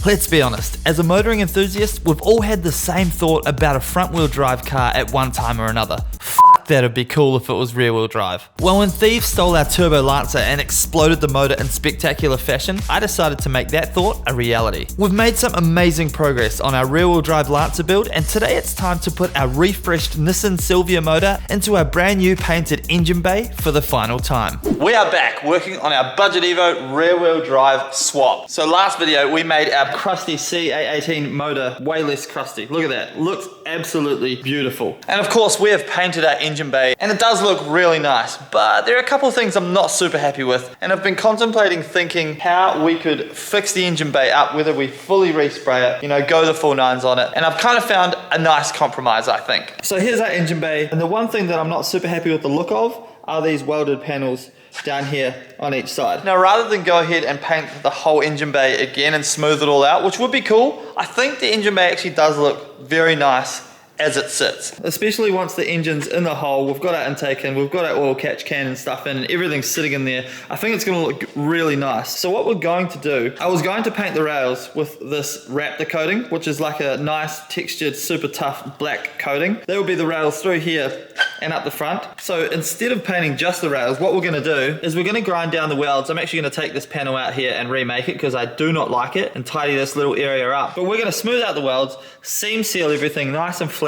Let's be honest, as a motoring enthusiast, we've all had the same thought about a front-wheel drive car at one time or another. Fuck, that'd be cool if it was rear-wheel drive. Well, when thieves stole our turbo Lancer and exploded the motor in spectacular fashion, I decided to make that thought a reality. We've made some amazing progress on our rear-wheel drive Lancer build, and today it's time to put our refreshed Nissan Silvia motor into our brand new painted engine bay for the final time. We are back working on our Budget Evo rear-wheel drive swap. So last video we made our crusty CA18 motor way less crusty. Look at that, looks absolutely beautiful. And of course we have painted our engine bay and it does look really nice, but there are a couple of things I'm not super happy with, and I've been contemplating thinking how we could fix the engine bay up, whether we fully respray it, you know, go the full nines on it, and I've kind of found a nice compromise, I think. So here's our engine bay, and the one thing that I'm not super happy with the look of are these welded panels down here on each side. Now, rather than go ahead and paint the whole engine bay again and smooth it all out, which would be cool, I think the engine bay actually does look very nice as it sits. Especially once the engine's in the hole, we've got our intake in, we've got our oil catch can and stuff in, and everything's sitting in there. I think it's gonna look really nice. So what we're going to do, I was going to paint the rails with this Raptor coating, which is like a nice textured, super tough black coating. There will be the rails through here and up the front. So instead of painting just the rails, what we're gonna do is we're gonna grind down the welds. I'm actually gonna take this panel out here and remake it because I do not like it, and tidy this little area up. But we're gonna smooth out the welds, seam seal everything nice and flat,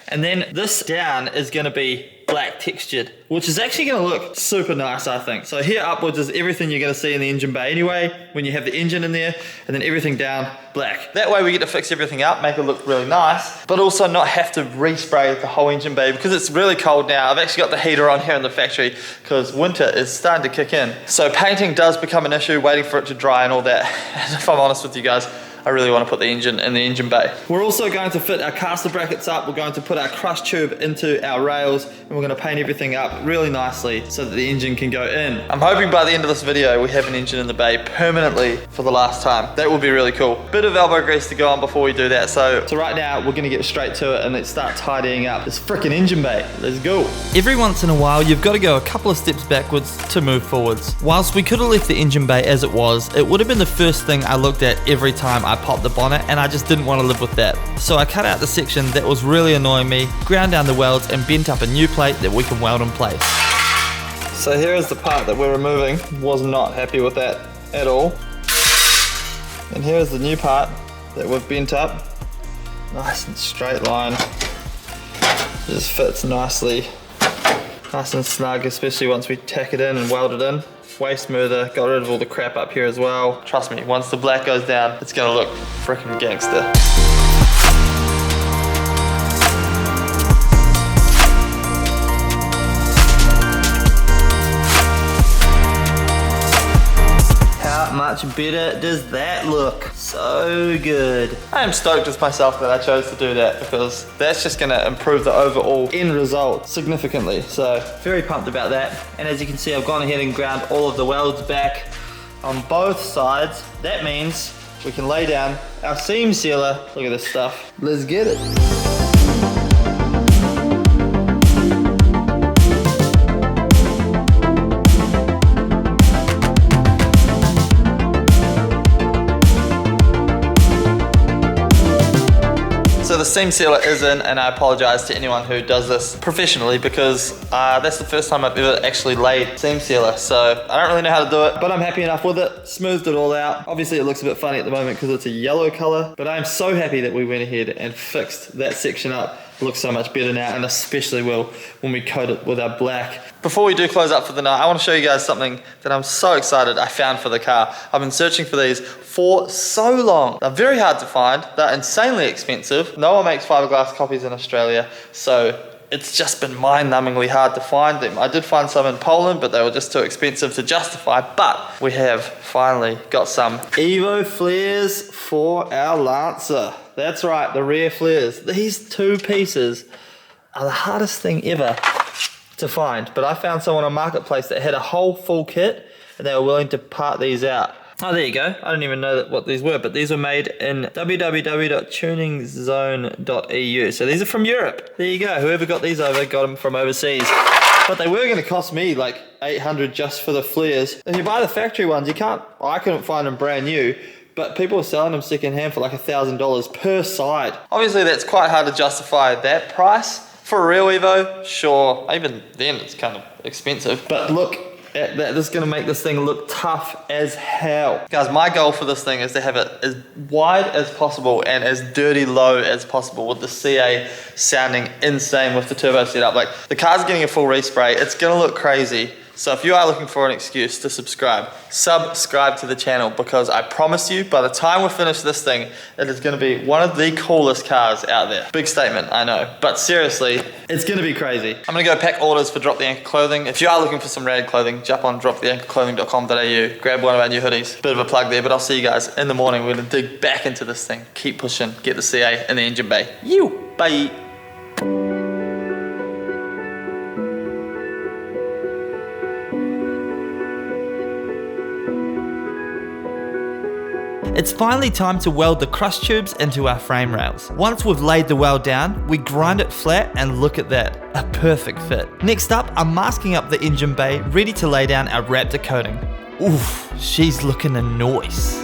and then this down is going to be black textured, which is actually going to look super nice, I think. So here upwards is everything you're going to see in the engine bay anyway, when you have the engine in there, and then everything down black. That way we get to fix everything up, make it look really nice, but also not have to respray the whole engine bay because it's really cold now. I've actually got the heater on here in the factory because winter is starting to kick in. So painting does become an issue, waiting for it to dry and all that. And if I'm honest with you guys, I really want to put the engine in the engine bay. We're also going to fit our caster brackets up. We're going to put our crush tube into our rails, and we're going to paint everything up really nicely so that the engine can go in. I'm hoping by the end of this video we have an engine in the bay permanently for the last time. That would be really cool. Bit of elbow grease to go on before we do that. So right now we're going to get straight to it and let's start tidying up this freaking engine bay. Let's go. Every once in a while you've got to go a couple of steps backwards to move forwards. Whilst we could have left the engine bay as it was, it would have been the first thing I looked at every time I popped the bonnet, and I just didn't want to live with that. So I cut out the section that was really annoying me, ground down the welds, and bent up a new plate that we can weld in place. So here is the part that we're removing. Was not happy with that at all. And here is the new part that we've bent up. Nice and straight line. Just fits nicely. Nice and snug, especially once we tack it in and weld it in. Way smoother, got rid of all the crap up here as well. Trust me, once the black goes down, it's gonna look freaking gangster. How much better does that look? So good. I am stoked with myself that I chose to do that because that's just gonna improve the overall end result significantly. So very pumped about that. And as you can see, I've gone ahead and ground all of the welds back on both sides. That means we can lay down our seam sealer. Look at this stuff. Let's get it. So the seam sealer is in, and I apologize to anyone who does this professionally because that's the first time I've ever actually laid seam sealer. So I don't really know how to do it, but I'm happy enough with it. Smoothed it all out. Obviously it looks a bit funny at the moment because it's a yellow color, but I'm so happy that we went ahead and fixed that section up. It looks so much better now, and especially will when we coat it with our black. Before we do close up for the night, I want to show you guys something that I'm so excited I found for the car. I've been searching for these for so long. They're very hard to find. They're insanely expensive. No one makes fiberglass copies in Australia, so it's just been mind-numbingly hard to find them. I did find some in Poland, but they were just too expensive to justify. But we have finally got some Evo flares for our Lancer. That's right, the rear flares. These two pieces are the hardest thing ever to find. But I found someone on Marketplace that had a whole full kit, and they were willing to part these out. Oh, there you go. I didn't even know what these were, but these were made in www.tuningzone.eu. So these are from Europe. There you go. Whoever got these over got them from overseas. But they were going to cost me like $800 just for the flares. If you buy the factory ones, you can't, I couldn't find them brand new, but people are selling them secondhand for like $1,000 per side. Obviously that's quite hard to justify that price. For a real Evo, sure, even then it's kind of expensive. But look at that, this is gonna make this thing look tough as hell. Guys, my goal for this thing is to have it as wide as possible and as dirty low as possible, with the CA sounding insane with the turbo setup. Like, the car's getting a full respray, it's gonna look crazy. So if you are looking for an excuse to subscribe to the channel, because I promise you, by the time we finish this thing, it is going to be one of the coolest cars out there. Big statement, I know, but seriously, it's going to be crazy. I'm going to go pack orders for Drop the Anchor clothing. If you are looking for some rad clothing, jump on droptheanchorclothing.com.au, grab one of our new hoodies. Bit of a plug there, but I'll see you guys in the morning. We're going to dig back into this thing, keep pushing, get the CA in the engine bay. Bye. It's finally time to weld the crush tubes into our frame rails. Once we've laid the weld down, we grind it flat and look at that, a perfect fit. Next up, I'm masking up the engine bay, ready to lay down our Raptor coating. Oof, she's looking a nice.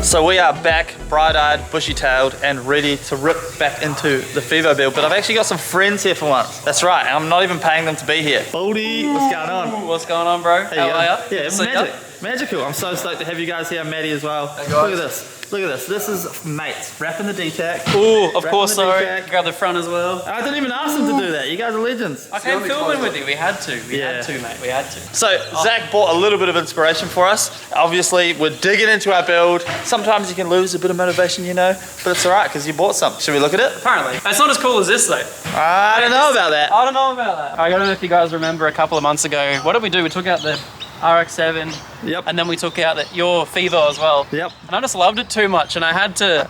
So we are back, bright-eyed, bushy-tailed, and ready to rip back into the Fevo build. But I've actually got some friends here for once. That's right, I'm not even paying them to be here. Baldy, what's going on? What's going on, bro? How are you? Yeah, magical. I'm so stoked to have you guys here. Maddie as well. Hey guys. Look at this. Look at this. This is mates. Wrapping the DTAC. Ooh, of course, sorry. Grab the front as well. I didn't even ask them to do that. You guys are legends. I came filming with you. We had to. We had to, mate. We had to. So, Zach brought a little bit of inspiration for us. Obviously, we're digging into our build. Sometimes you can lose a bit of motivation, you know, but it's all right because you bought some. Should we look at it? Apparently. It's not as cool as this, though. I don't know about that. I don't know about that. I don't know if you guys remember a couple of months ago. What did we do? We took out the RX-7. Yep. And then we took out your Fevo as well. Yep. And I just loved it too much, and I had to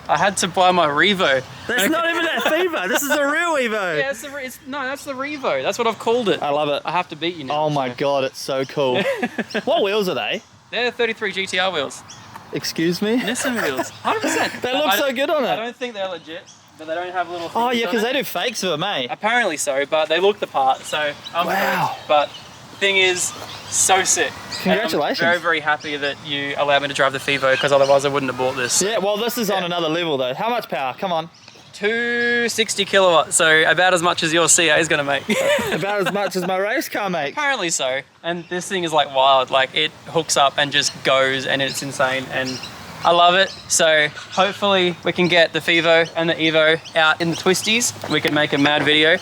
buy my Revo. That's not even that Fevo. This is a real Evo. Yeah, that's the Revo. That's what I've called it. I love it. I have to beat you now. Oh my god, it's so cool. What wheels are they? They're 33 GTR wheels. Excuse me? Nissan wheels. 100%. They look so good on it. I don't think they're legit, but they don't have little. Oh yeah, because they do fakes of it, mate. Apparently so, but they look the part. So I'm wow. But thing is, so sick. Congratulations. And I'm very, very happy that you allowed me to drive the Fevo, because otherwise I wouldn't have bought this. Yeah, well this is on another level though. How much power? Come on. 260 kilowatts, so about as much as your CA is going to make. About as much as my race car makes. Apparently so. And this thing is like wild. Like, it hooks up and just goes, and it's insane. And I love it. So hopefully we can get the Fevo and the Evo out in the twisties. We can make a mad video.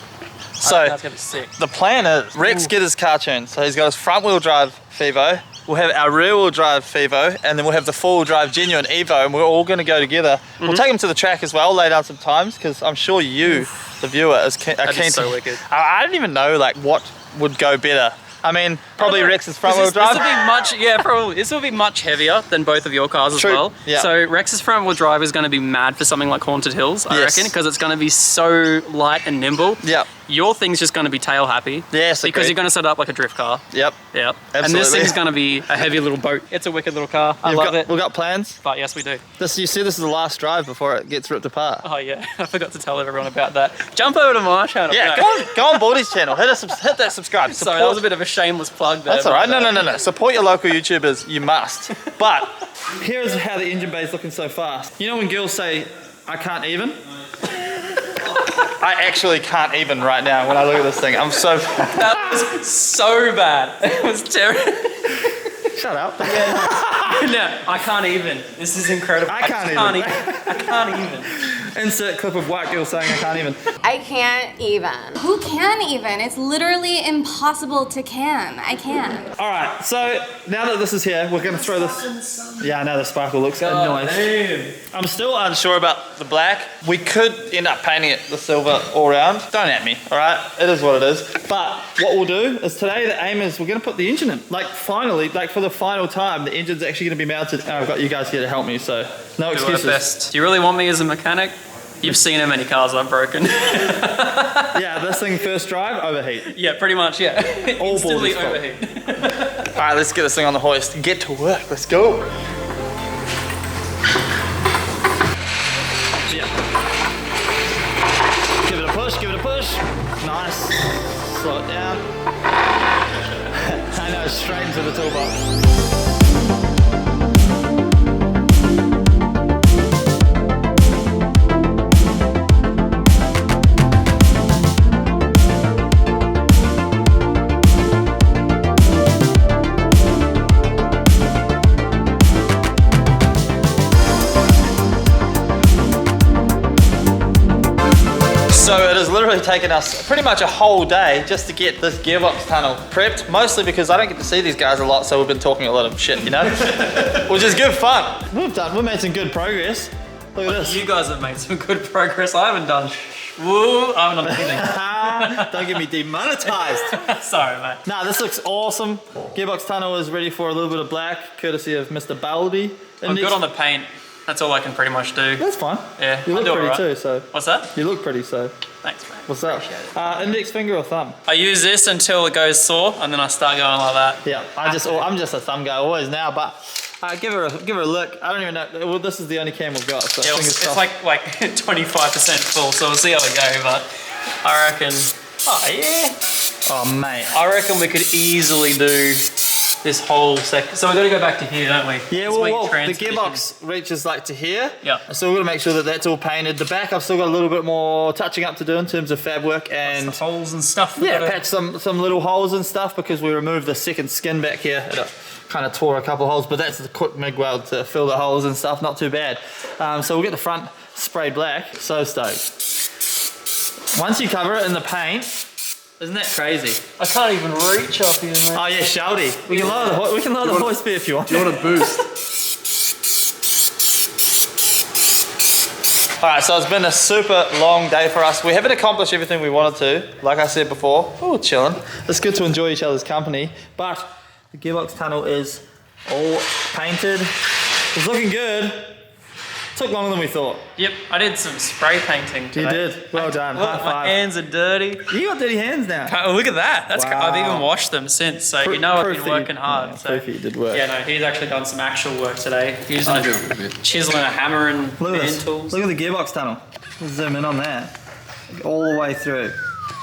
So that's gonna be sick. The plan is Rex get his car tuned. So he's got his front wheel drive Fevo. We'll have our rear wheel drive Fevo, and then we'll have the four wheel drive genuine Evo, and we're all gonna go together. We'll take him to the track as well, lay down some times, because I'm sure you, the viewer, are keen so wicked. I don't even know like what would go better. I mean, probably Rex's front wheel drive. This will be much, yeah, probably. This will be much heavier than both of your cars as well. Yeah. So Rex's front wheel drive is going to be mad for something like Haunted Hills, I reckon, because it's going to be so light and nimble. Yep. Your thing's just going to be tail happy. Yes, because you're going to set it up like a drift car. Yep. Yep. Absolutely. And this thing's going to be a heavy little boat. It's a wicked little car. I love it. We've got plans. But yes, we do. You see, this is the last drive before it gets ripped apart. Oh yeah, I forgot to tell everyone about that. Jump over to my channel. Yeah, go on Baldy's channel. Hit that subscribe. Sorry, that was a bit of a shameless plug there. That's all right. No. Support your local YouTubers. You must. But here's how the engine bay is looking so fast. You know when girls say, "I can't even." I actually can't even right now when I look at this thing. I'm so... That was so bad. It was terrible. Shut up. Yeah. No, I can't even. This is incredible. I can't even. I can't even. Insert clip of white girl saying I can't even. I can't even. Who can even? It's literally impossible to can. I can. All right, so now that this is here, we're gonna throw this. Yeah, I know the sparkle looks nice. Damn. I'm still unsure about the black. We could end up painting it the silver all around. Don't at me, all right? It is what it is. But what we'll do is today the aim is we're gonna put the engine in. Like finally, like for the final time, the engine's actually gonna be mounted. And I've got you guys here to help me, so no excuses. Do our best. Do you really want me as a mechanic? You've seen how many cars I've broken. Yeah, this thing first drive, overheat. Yeah, pretty much, yeah. All instantly fault. overheat. All right, let's get this thing on the hoist and get to work. Let's go. Yeah. Give it a push, give it a push. Nice. Slow it down. I know, straight into the toolbox. So it has literally taken us pretty much a whole day just to get this gearbox tunnel prepped, mostly because I don't get to see these guys a lot, so we've been talking a lot of shit, you know? Which is good fun. We've made some good progress. Look at this. You guys have made some good progress. I haven't done. Woo, I haven't done anything. Don't get me demonetized. Sorry, mate. Nah, this looks awesome. Gearbox tunnel is ready for a little bit of black, courtesy of Mr. Baldy. I'm good on the paint. That's all I can pretty much do. That's fine. Yeah, you look I do pretty right. too. So. What's that? You look pretty. So. Thanks, mate. What's up? Index finger or thumb? I use this until it goes sore, and then I start going like that. Yeah, I'm just a thumb guy always now, but give her a look. I don't even know. Well, this is the only cam we've got. So Yeah, it's like 25% full, so we'll see how we go. But I reckon. Oh yeah. Oh mate. I reckon we could easily do this whole section. So we're gonna go back to here, don't we? Yeah, well, the gearbox reaches like to here. Yeah. So we're gonna make sure that that's all painted. The back, I've still got a little bit more touching up to do in terms of fab work and the holes and stuff. Yeah, patch some little holes and stuff because we removed the second skin back here. It kind of tore a couple of holes, but that's the quick MIG weld to fill the holes and stuff. Not too bad. So we'll get the front sprayed black. So stoked. Once you cover it in the paint, isn't that crazy? I can't even reach up here, mate. Oh yeah, shouty. We can lower the hoist speed if you want. Do you want a boost? Alright, so it's been a super long day for us. We haven't accomplished everything we wanted to, like I said before. Oh, chilling. It's good to enjoy each other's company, but the gearbox tunnel is all painted. It's looking good. Took longer than we thought. Yep, I did some spray painting today. You did. Well done. Look, High my five. hands are dirty. You got dirty hands now. Oh, look at that. That's Wow. I've even washed them since, so you know I've been working hard. So. Proof that you did work. Yeah, no, he's actually done some actual work today. Using chiseling a hammer and Look at hand this. tools. Look at the gearbox tunnel. Let's zoom in on that. All the way through.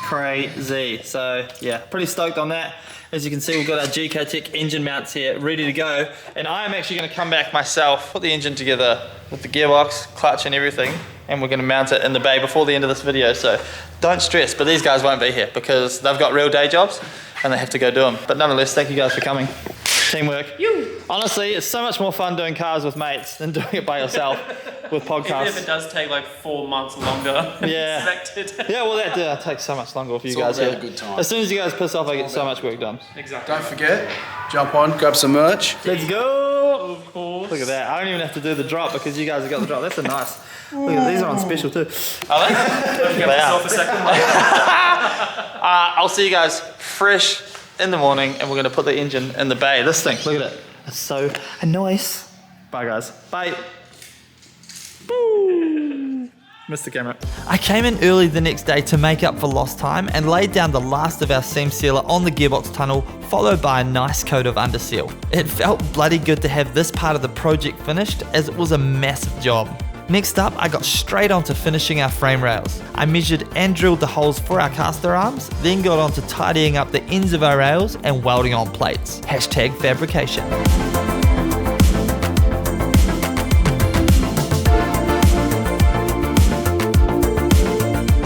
Crazy. So yeah, pretty stoked on that. As you can see, we've got our GK Tech engine mounts here ready to go. And I am actually going to come back myself, put the engine together with the gearbox, clutch and everything. And we're going to mount it in the bay before the end of this video. So don't stress, but these guys won't be here because they've got real day jobs and they have to go do them. But nonetheless, thank you guys for coming. Teamwork. Honestly, it's so much more fun doing cars with mates than doing it by yourself with podcasts. Even if it does take like 4 months longer than expected. Yeah, well that takes so much longer for you guys all here. about a good time. As soon as you guys piss off, I get so much work done. Exactly. Don't forget, jump on, grab some merch. Let's go! Of course. Look at that. I don't even have to do the drop because you guys have got the drop. That's a nice. Look at these are on special too. Are they? Get myself a second one. I'll see you guys fresh in the morning and we're going to put the engine in the bay. This thing, look at it. It's so nice. Bye guys. Bye. Missed the camera. I came in early the next day to make up for lost time and laid down the last of our seam sealer on the gearbox tunnel, followed by a nice coat of underseal. It felt bloody good to have this part of the project finished as it was a massive job. Next up, I got straight on to finishing our frame rails. I measured and drilled the holes for our caster arms, then got on to tidying up the ends of our rails and welding on plates. Hashtag fabrication.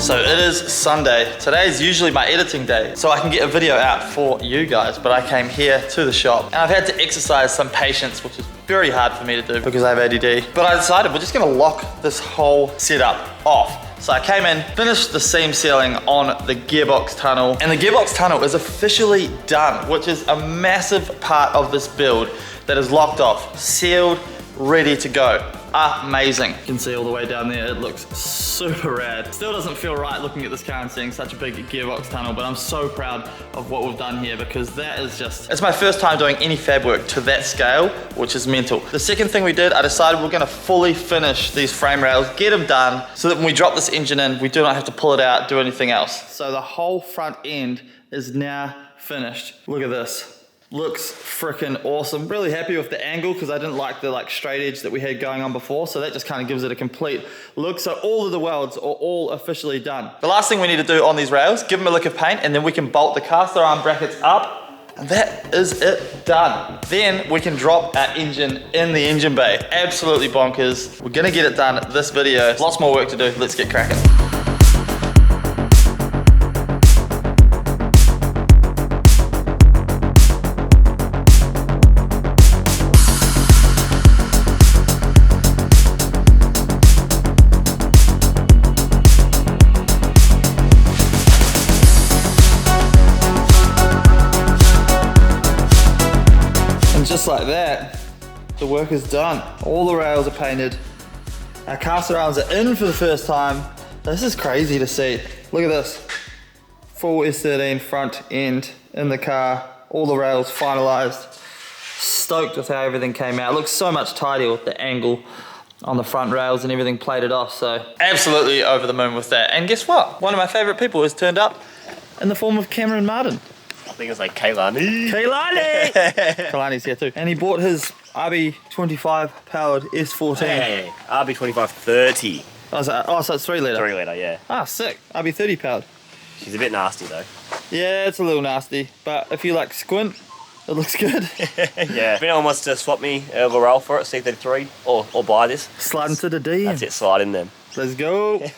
So it is Sunday. Today is usually my editing day, so I can get a video out for you guys, but I came here to the shop and I've had to exercise some patience, which is very hard for me to do because I have ADD. But I decided we're just gonna lock this whole setup off. So I came in, finished the seam sealing on the gearbox tunnel, and the gearbox tunnel is officially done, which is a massive part of this build that is locked off, sealed, ready to go. Amazing. You can see all the way down there, it looks super rad. Still doesn't feel right looking at this car and seeing such a big gearbox tunnel, but I'm so proud of what we've done here because that is just, it's my first time doing any fab work to that scale, which is mental. The second thing we did, I decided we're gonna fully finish these frame rails, get them done, so that when we drop this engine in, we do not have to pull it out, do anything else. So the whole front end is now finished. Look at this. Looks freaking awesome. Really happy with the angle because I didn't like the straight edge that we had going on before, so that just kind of gives it a complete look. So all of the welds are all officially done. The last thing we need to do on these rails, give them a lick of paint, and then we can bolt the caster arm brackets up, and that is it done. Then we can drop our engine in the engine bay. Absolutely bonkers. We're gonna get it done this video. Lots more work to do. Let's get cracking. like that, the work is done. All the rails are painted. Our caster arms are in for the first time. This is crazy to see. Look at this. Full S13 front end in the car. All the rails finalized. Stoked with how everything came out. It looks so much tidier with the angle on the front rails and everything plated off. So absolutely over the moon with that. And guess what? One of my favorite people has turned up in the form of Cameron Martin. I think it's like Kailani. Kailani! Kailani's here too. And he bought his RB25 powered S14. Hey, RB2530. Oh, so it's 3 litre? 3 litre, yeah. Ah, sick. RB30 powered. She's a bit nasty though. Yeah, it's a little nasty. But if you like squint, it looks good. Yeah. If anyone wants to swap me a Laurel for it, C33, or buy this. Slide into the D. That's it, slide in them. Let's go.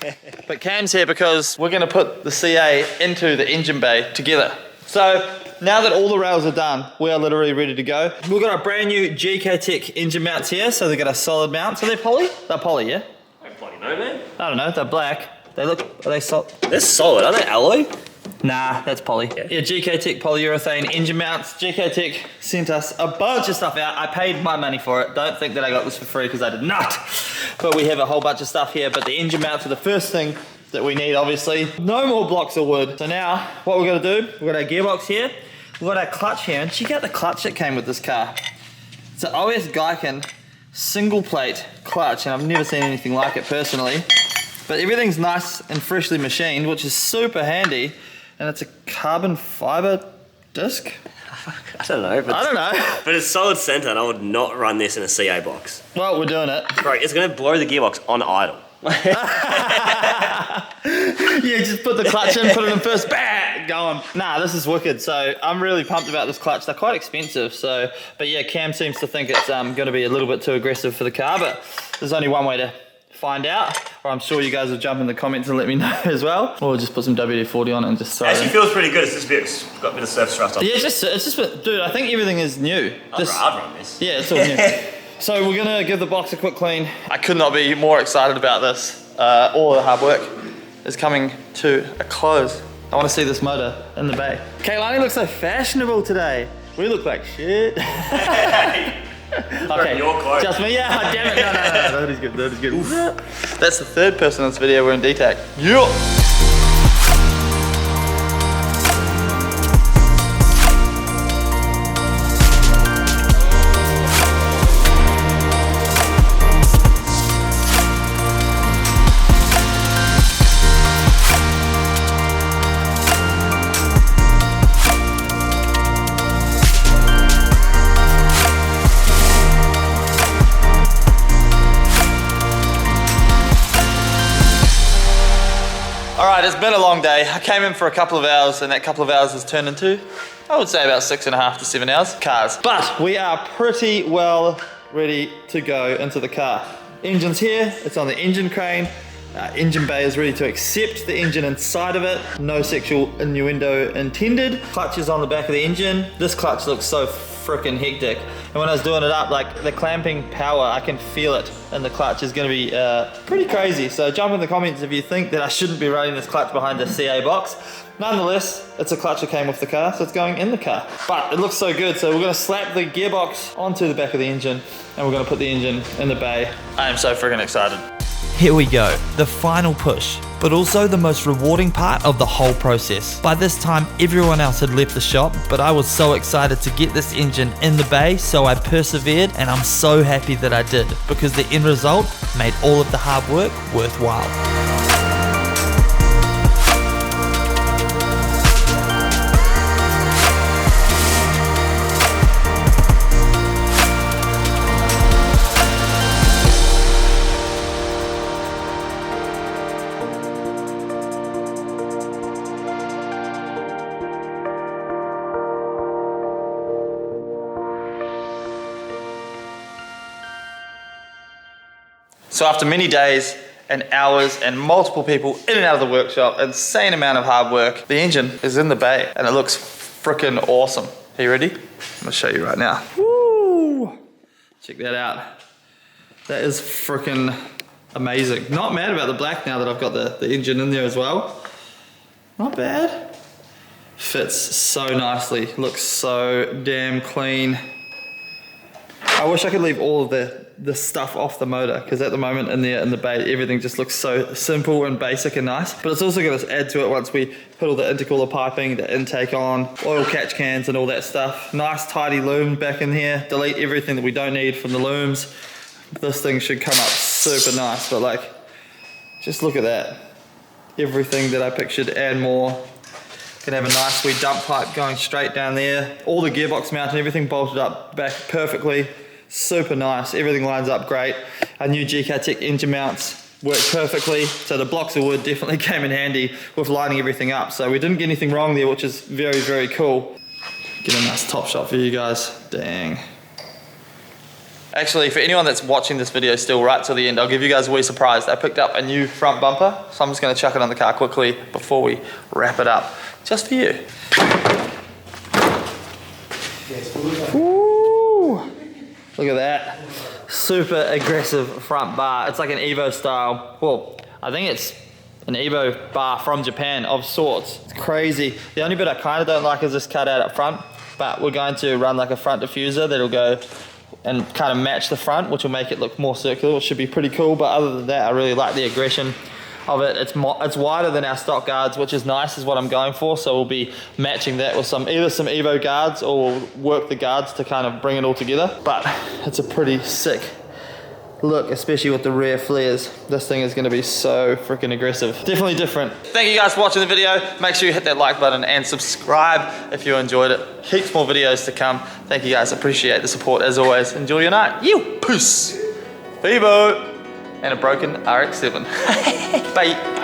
But Cam's here because we're going to put the CA into the engine bay together. So now that all the rails are done, we are literally ready to go. We've got our brand new GK-Tech engine mounts here. So they've got a solid mount. So they're poly? They're poly, yeah? I don't bloody know, man. I don't know. They're black. They look, are they solid? They're solid, aren't they alloy? Nah, that's poly. Yeah, GK-Tech polyurethane engine mounts. GK-Tech sent us a bunch of stuff out. I paid my money for it. Don't think that I got this for free because I did not. But we have a whole bunch of stuff here. But the engine mounts are the first thing that we need, obviously. No more blocks of wood. So now, what we're gonna do, we've got our gearbox here. We've got our clutch here. And check out the clutch that came with this car. It's an OS Geiken single plate clutch. And I've never seen anything like it personally. But everything's nice and freshly machined, which is super handy. And it's a carbon fiber disc? I don't know. But I don't know. But it's solid center and I would not run this in a CA box. Well, we're doing it. Bro, it's gonna blow the gearbox on idle. Yeah, just put the clutch in, put it in first, bang, going. Nah, this is wicked. So I'm really pumped about this clutch. They're quite expensive. So, but yeah, Cam seems to think it's gonna be a little bit too aggressive for the car, but there's only one way to find out, or I'm sure you guys will jump in the comments and let me know as well. Or we'll just put some WD-40 on it and just throw it Actually in. feels pretty good. It's got a bit of surface rust on it. Yeah, it's just, dude, I think everything is new. I'd run this. Yeah, it's all new. So we're gonna give the box a quick clean. I could not be more excited about this. All the hard work is coming to a close. I wanna see this motor in the bay. Kailani looks so fashionable today. We look like shit. Okay, Your quote. just me, yeah, damn it, no, that is good, that is good. That's the third person in this video we're in DTAC. Yeah. Alright, it's been a long day. I came in for a couple of hours and that couple of hours has turned into, I would say about 6.5 to 7 hours. Cars. But we are pretty well ready to go into the car. Engine's here, it's on the engine crane. Engine bay is ready to accept the engine inside of it. No sexual innuendo intended. Clutch is on the back of the engine. This clutch looks so freaking hectic. And when I was doing it up, like the clamping power, I can feel it in the clutch is gonna be pretty crazy. So jump in the comments if you think that I shouldn't be running this clutch behind the CA box. Nonetheless, it's a clutch that came with the car, so it's going in the car. But it looks so good, so we're gonna slap the gearbox onto the back of the engine and we're gonna put the engine in the bay. I am so freaking excited. Here we go, the final push, but also the most rewarding part of the whole process. By this time, everyone else had left the shop, but I was so excited to get this engine in the bay, so I persevered, and I'm so happy that I did, because the end result made all of the hard work worthwhile. So after many days and hours and multiple people in and out of the workshop, insane amount of hard work, the engine is in the bay and it looks freaking awesome. Are you ready? I'm gonna show you right now. Woo! Check that out. That is freaking amazing. Not mad about the black now that I've got the engine in there as well. Not bad. Fits so nicely, looks so damn clean. I wish I could leave all of the stuff off the motor, because at the moment in the bay, everything just looks so simple and basic and nice. But it's also going to add to it once we put all the intercooler piping, the intake on, oil catch cans and all that stuff. Nice tidy loom back in here. Delete everything that we don't need from the looms. This thing should come up super nice, but like, just look at that. Everything that I pictured and more. Can have a nice wee dump pipe going straight down there. All the gearbox mount and everything bolted up back perfectly. Super nice, everything lines up great. Our new GK Tech engine mounts work perfectly. So the blocks of wood definitely came in handy with lining everything up. So we didn't get anything wrong there, which is very, very cool. Get a nice top shot for you guys, dang. Actually, for anyone that's watching this video still right till the end, I'll give you guys a wee surprise. I picked up a new front bumper, so I'm just gonna chuck it on the car quickly before we wrap it up. Just for you. Ooh, look at that. Super aggressive front bar. It's like an Evo style. Well, I think it's an Evo bar from Japan of sorts. It's crazy. The only bit I kind of don't like is this cutout up front, but we're going to run like a front diffuser that'll go and kind of match the front, which will make it look more circular, which should be pretty cool. But other than that, I really like the aggression of it. It's wider than our stock guards, which is nice, is what I'm going for. So we'll be matching that with either some Evo guards, or we'll work the guards to kind of bring it all together. But it's a pretty sick look, especially with the rear flares. This thing is going to be so freaking aggressive. Definitely different. Thank you guys for watching the video. Make sure you hit that like button and subscribe if you enjoyed it. Heaps more videos to come. Thank you guys, appreciate the support as always. Enjoy your night. Peace. Vivo. And a broken RX-7. Bye.